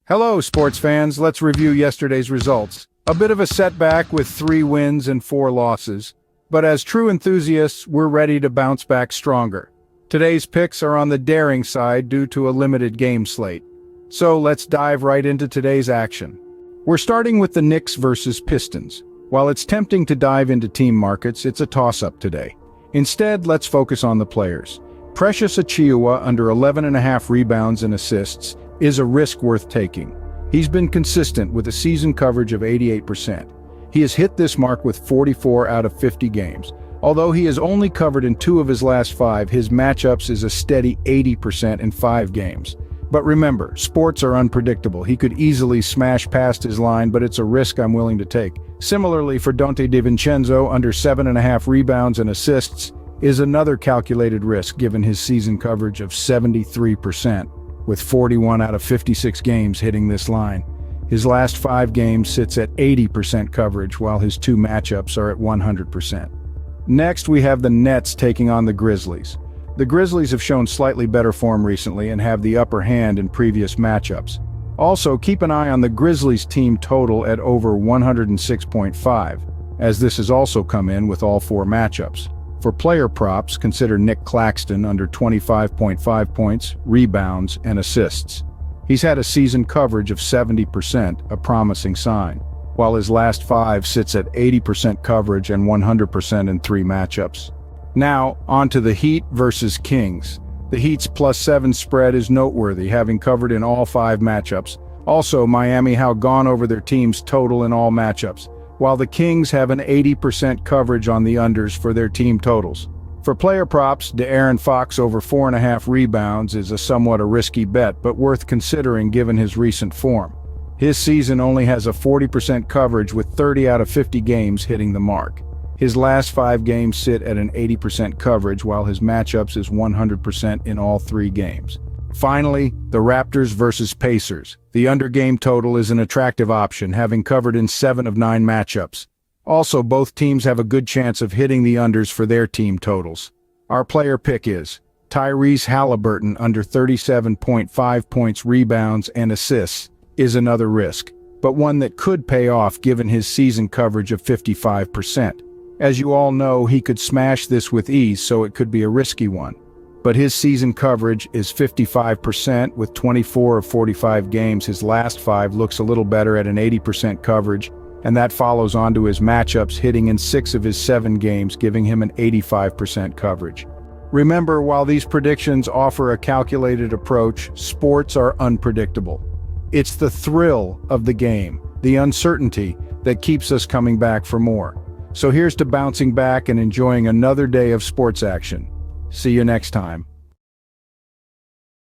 Hello, sports fans. Let's review yesterday's results. A bit of a setback with 3 wins and 4 losses. But as true enthusiasts, we're ready to bounce back stronger. Today's picks are on the daring side due to a limited game slate. So let's dive right into today's action. We're starting with the Knicks versus Pistons. While it's tempting to dive into team markets, it's a toss-up today. Instead, let's focus on the players. Precious Achiuwa, under 11.5 rebounds and assists, is a risk worth taking. He's been consistent with a season coverage of 88%. He has hit this mark with 44 out of 50 games. Although he has only covered in 2 of his last 5, his matchups is a steady 80% in 5 games. But remember, sports are unpredictable. He could easily smash past his line, but it's a risk I'm willing to take. Similarly, for Donte DiVincenzo, under 7.5 rebounds and assists, is another calculated risk given his season coverage of 73%. With 41 out of 56 games hitting this line. His last 5 games sits at 80% coverage, while his 2 matchups are at 100%. Next, we have the Nets taking on the Grizzlies. The Grizzlies have shown slightly better form recently and have the upper hand in previous matchups. Also, keep an eye on the Grizzlies team total at over 106.5, as this has also come in with all 4 matchups. For player props, consider Nick Claxton under 25.5 points, rebounds, and assists. He's had a season coverage of 70%, a promising sign, while his last 5 sits at 80% coverage and 100% in 3 matchups. Now, on to the Heat versus Kings. The Heat's +7 spread is noteworthy, having covered in all 5 matchups. Also, Miami have gone over their team's total in all matchups, while the Kings have an 80% coverage on the unders for their team totals. For player props, De'Aaron Fox over 4.5 rebounds is a somewhat a risky bet, but worth considering given his recent form. His season only has a 40% coverage with 30 out of 50 games hitting the mark. His last 5 games sit at an 80% coverage, while his matchups is 100% in all 3 games. Finally, the Raptors versus Pacers. The under game total is an attractive option, having covered in 7 of 9 matchups. Also, both teams have a good chance of hitting the unders for their team totals. Our player pick is Tyrese Halliburton under 37.5 points, rebounds, and assists is another risk, but one that could pay off given his season coverage of 55%. As you all know, he could smash this with ease, so it could be a risky one. But his season coverage is 55% with 24 of 45 games. His last 5 looks a little better at an 80% coverage, and that follows on to his matchups hitting in 6 of his 7 games, giving him an 85% coverage. Remember, while these predictions offer a calculated approach, sports are unpredictable. It's the thrill of the game, the uncertainty, that keeps us coming back for more. So here's to bouncing back and enjoying another day of sports action. See you next time.